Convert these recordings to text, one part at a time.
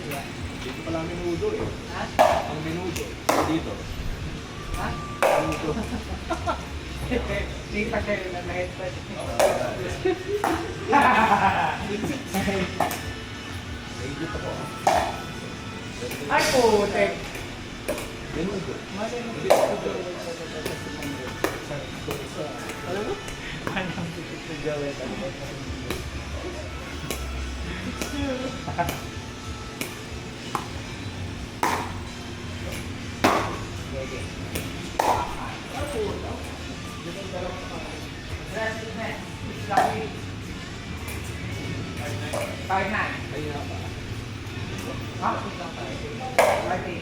Dito pala minudo eh. Ha? Ang minudo. Dito. Ha? Minudo. Hindi pa kayo na headband. Naigit ako. Ay, putek! Minudo. Ano mo? Anong gusto gawin? Kaya na. Kaya pa. Ha? Pwede.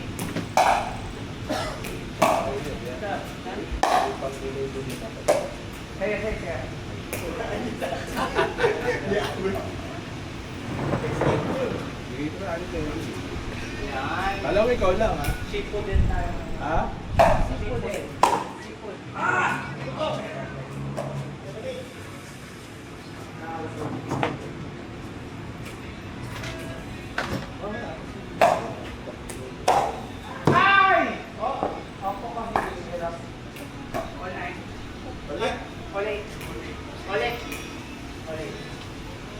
Pag minudo nito. Kaya. Dito na ano kayo. Yan. Kala ko ikaw lang ha? Seafood din tayo. Ha? Seafood din. Seafood. Ay! Oh, ako kami hirap. Ulit. Ulit? Ulit. Ulit. Ulit.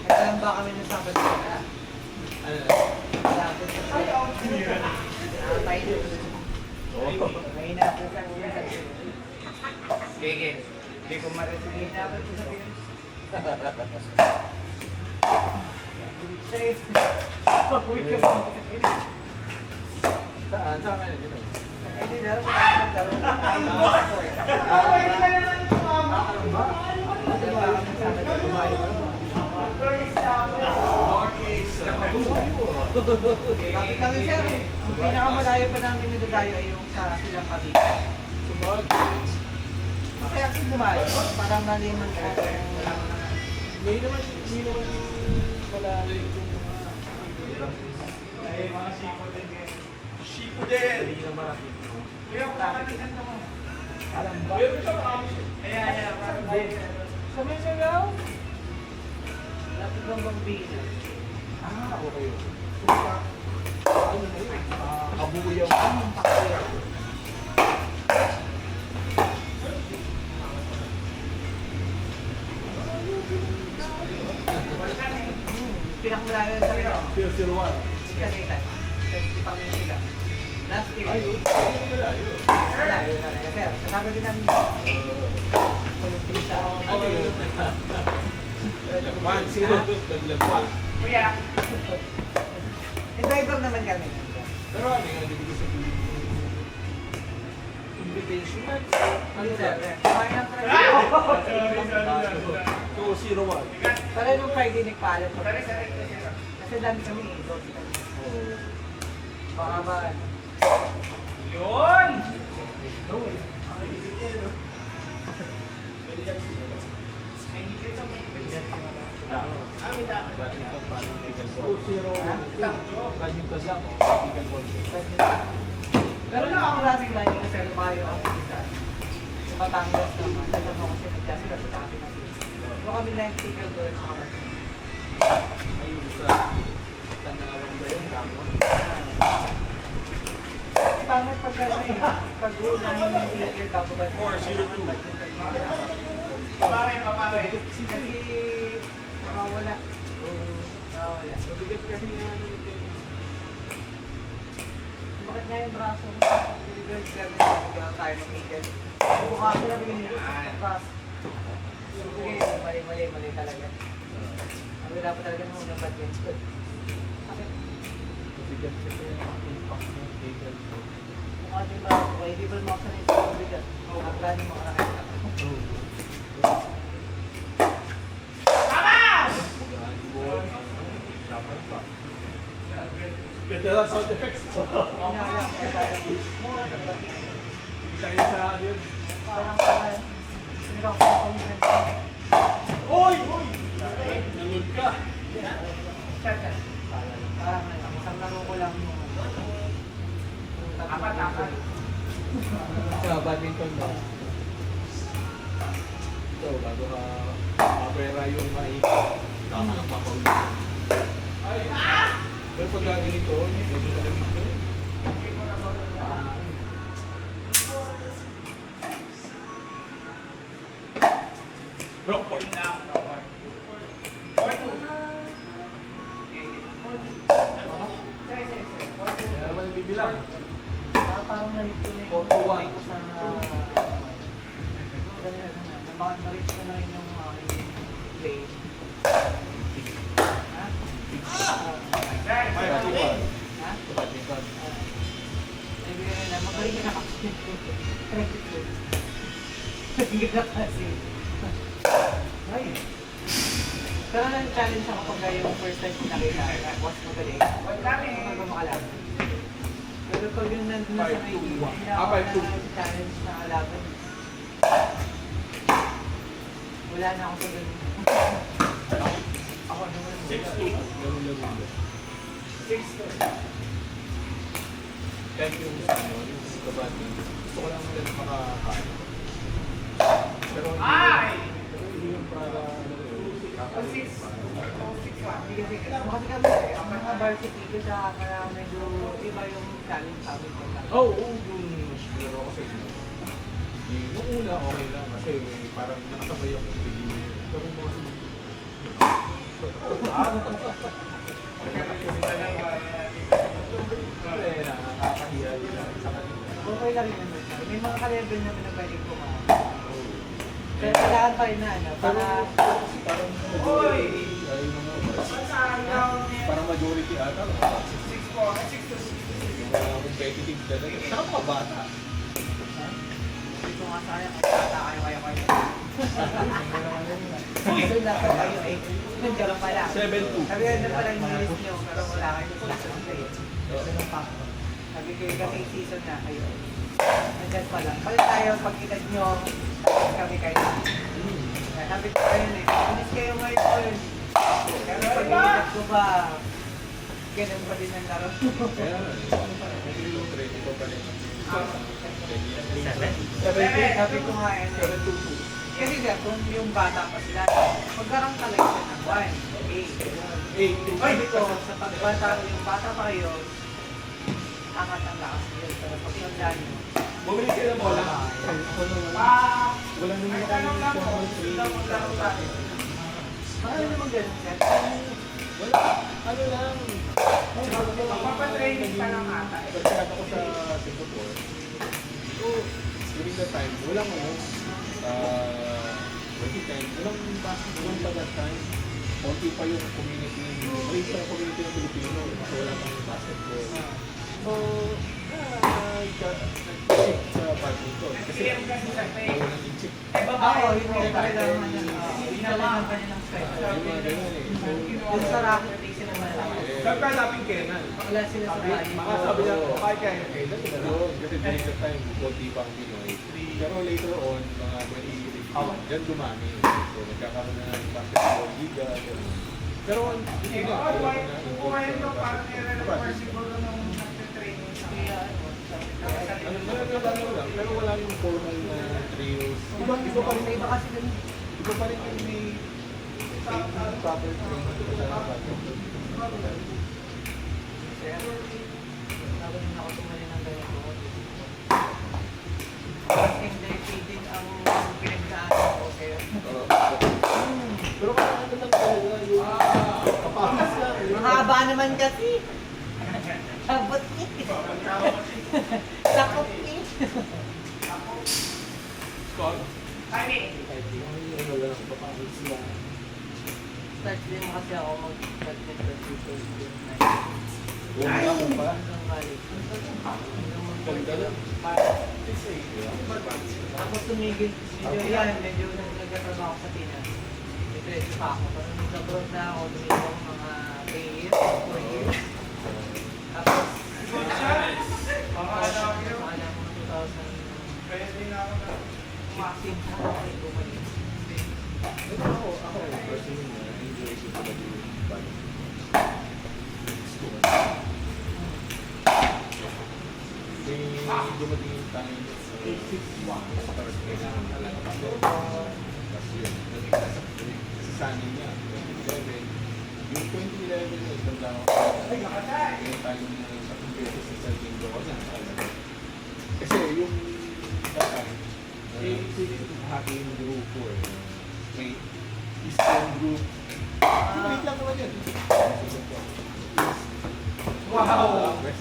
Ito lang ba kami ng sabat ko? Ano na? Sabat ko. Ay, oh. Napay na. Oo. May hinapos ang ulo sa iyo. Sige. Hindi ko marinig. Hinapos ko sa iyo. Safe. Uy, ka ba? Saan? Saan kayo dito? Hindi na. Ay, pwede ka naman ito, mama. Ano ba? Sabi ko, kumain ko. Kapit kami, sir. Yung pinakamalayo pa namin nagdadayo ay yung sa silang Cavite. Kaya kasi kumain, parang naliman ko. Hindi naman wala ito Ay, mga siko din kayo. Shiko din! Hindi na marami. Kaya kakalitan mo. Alam ba? Meron siya marami. Kaya, parang din. Sabi siya daw? Lapit ng bambina. Okay. Ano na yun? Kabuyaw. Pinakamalayo sa iyo. 001. Kasitan. Kasi pang sila. Last year. Ayun. Malayo. Malayo talaga. Sir, kasama din namin. Ano yun? Naglaban. Sino doon? Naglaban. Kuya. Driver naman kami. Pero ano yung nagiging sa invitation? Ano Sir, ba? kumain ng Friday. 201. Pero nung Friday nagpaalam ko. Kasi dami kami eh. Baka ba? Yun! Pero nakakulating lang yung kasi lumayo ang isa. Sa Batangas naman. Alam mo kasi nagkasila sa dati natin. Kung kami na yung ticket doon sa kamay. Ayun sa Tanawan ba yun? Kamo? Pangit pag pag-uwi na yung ticket ako ba? 402. Kasi makawala. Nakawala. Mabigat kasi nga ano ito. Bakit nga yung braso mo? Delivered kami na tayo ng ticket. Mukha ko lang yung braso. Sige, mali talaga. Ang wala pa talaga nung unang badyan. Mabigat kasi ang impact ng ticket ko. Mukha yung braso ko, hindi ba mo sa nito ang bigat? Ang gani mo nakakita. Dapat pa. Ganda lang sound effects. Inaayang kaya tayo. Mura talaga. Kaya sa yun. Parang hindi ako confident. Oy! Oy! Nangod ka. Chat. Parang isang laro ko lang yung apat. Sa badminton ba? Ito, bago ka mapera yung maikot. Tama lang papawin. Ay! Pero pag ganito, medyo talagang ito. Bro, kaya naman bibilang. Parang nalito na yung Photo one. ko sa na-reach ko na rin yung aking play. Ha? Ay, ito ba? Ha? Ito ba, ito ba? Ay, na, magaling ka na kasi. Magaling ka kasi. Ay. Pero nang-challenge ako pagka yung first time ko nakita, was magaling. Kapag makalam. Pero pag yung nandun na sa may hindi ako 5-2. na-challenge na kalaban. Wala na ako sa ganun. Ako naman. 6-2. Ganun lang yun. 6-2. Kahit yung ano, yung kabati, gusto ko lang ulit makakain. Pero hindi yung para ano yun, kakain. Kasi kami, ang mga varsity ko sa medyo iba yung challenge sa amin. Oo, yung siguro kasi yung una okay lang kasi parang nakasabay ako sa video. Pero yung mga kasi nakakahiya din sa kanila. Okay lang yun naman. May mga ka-level naman na pwede kumain. Pero kailangan pa rin na ano, para... Parang majority, ay parang majority ata. 6-4, 6-2. Yung mga competitive talaga. Saka mga bata. Ito nga sayang, kung bata kayo. Doon dapat kayo eh. Nandiyan pala. 7-2. Sabi ko na pala yung list nyo, pero wala kayo sa class kayo. Sabi ko kasi season na kayo. Nandiyan pa lang. Pala tayo, pag-edad nyo, tapos kami kayo. Sabi ko kayo eh, inis kayo ngayon. Pero pag-edad ko ba, ganun pa din ang laro. Kaya yung training ko pa rin. 7? Sabi ko nga yun. 7-2. Kasi nga, kung yung bata pa sila, magkarang talaga siya ng 1, 8. Sabi ko, sa pagbata, yung bata pa kayo, angat ang lakas nyo. Pero pag tanda nyo, Bumili kayo ng bola. Wala naman ako yung formal training. ano naman ganun siya? Wala. Ano lang. Papatraining pa lang ata. Kasi ako sa Singapore. So, during that time, walang ano, 2010, walang pa that time. Konti pa yung community, maliit pa yung community ng Pilipino. So, wala pang basketball. So, nag-check sa badminton. Kasi, walang in-check. Ako, yun yung kailangan niya. Kailangan pa niya ng style. Yung mga ganyan eh. So, Yung sa racket, hindi sila malaki. sabi ka natin Kenan. Wala sila sa racket. Sabi niya, kahit kaya Kenan, yun. Kasi during that time, konti pa ang Pinoy. Pero later on, mga 2015, dyan dumami. So, nagkakaroon na ng basketball liga, gano'n. Pero, hindi na. Kukuhain mo parang irreversible nung nagtitraining sa Ano lang, pero wala yung formal na trios. Iba pa rin Iba kasi dun. Iba pa rin yung may proper training sa basketball. Kaya, bago din ako tumali ng ganito. Hindi feeding ang pinagdaanan ko sa'yo. Pero kailangan lang talaga yung kapakas lang. Mahaba naman kasi. Sabot ni. Sakot ni. Score? Kami. Ano lang, kapakas lang. Start din mo kasi ako mag-start din sa tutor. Buong pa. Hanggang balik. Ganda lang. Ako tumigil. Medyo yan. Medyo nagkatrabaho ako sa Pinas. Ito pa ako. Parang nag-abroad na ako. Tumigil ako mga 3 years, 4 years. Tapos, akala ko mga 2016 sa ako bumalik. Ako, personally, enjoy ko sa bali. May dumating yung time sa start kailangan talaga pa. Tapos yun, naging nasasanay niya, 27. Yung 2011 na isang lang ako. Yung time na sa computer sa Sarging ko na talaga. Kasi yung dati, hati yung grupo eh. May Eastern group. Wait lang naman yan. Wow! West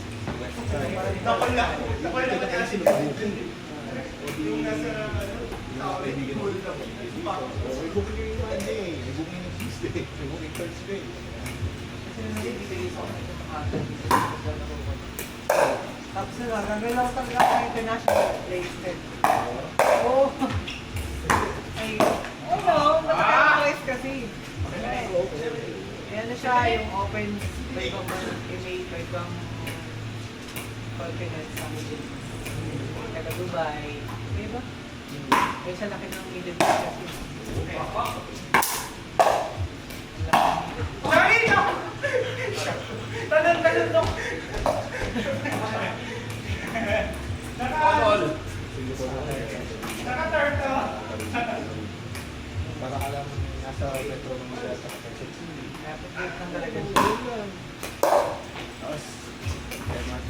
side. Tapos lang. Tapos lang. Kita kasi nag-booking. O di, yung mga kaibigan ko. May booking yung Monday, may booking yung Tuesday, may booking Thursday. Kasi nung nagbibigay sa akin yung mga tapos na lang, gagawin lang talaga ako international placement. Oo. Ay, ano, matagal place kasi. Ayan na siya, yung open, may ibang email, may ibang continent sa Middle East. Taga Dubai, may ba? May sa laki ng Middle East kasi. Talon to! Para ka lang nasa Metro Manila sa Quezon City. Napit ng talaga. Tapos, MRT.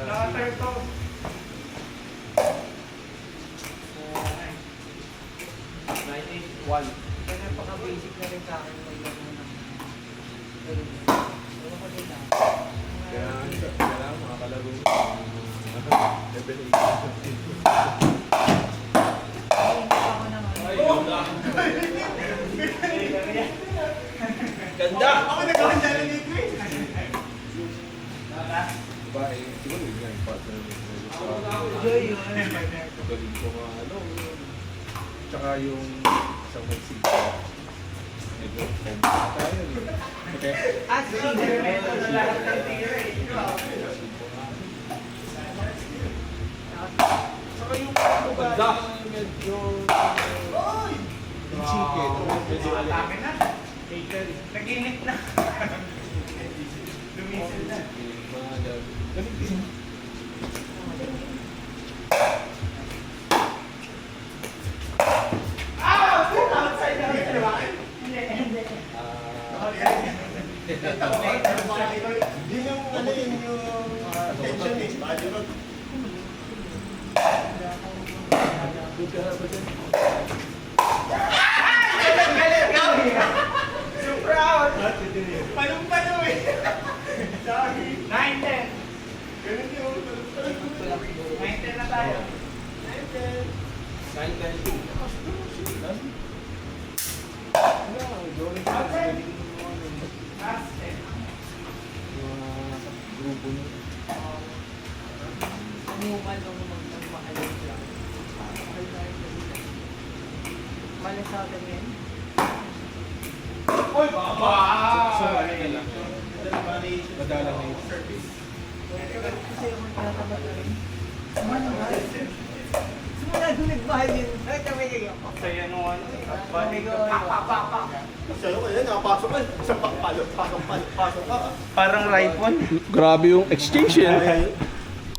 Naka-turn to. Kaya napaka-basic na rin sa akin maglaro ng ganun. Ewan ko din lang. Kaya makakalaro mo. Level 8. Ay, hindi pa ako naman. Ganda! Ako nagkakanda na dito eh. Diba eh, siguro yun nga yung partner mo. Joy yun. Galing ko mga ano. Tsaka yung isang magsika. Medyo combat tayo eh. Okay? As leader, meron na lahat ng tira eh. Saka yung ano ba, medyo yung chicken, medyo Atake na. Nag-init na. Lumisil na. Ganun din. Outside na rin, di ba? Yun yung ano yun yung tension eh. Baka di ba? So proud! Palong-palo eh! Sorry! 9-10! Ganun yung... 9-10 na tayo. 9-10! 9-10-2. Last 10. Grupo niyo. Umuman ako magmahalik lang. Malas sa atin yan. Uy! Baba! So, ano na lang. Madalang na yung service. Kasi ako nagtatabat na rin. Ano ba? Simula nung nagmahal yun. Ay, kami kayo. Saya nung ano. Kami ko. Sa'yo ka yan, nakapasok ka. Isang pasok ka. Parang rifle. Grabe yung exchange yan.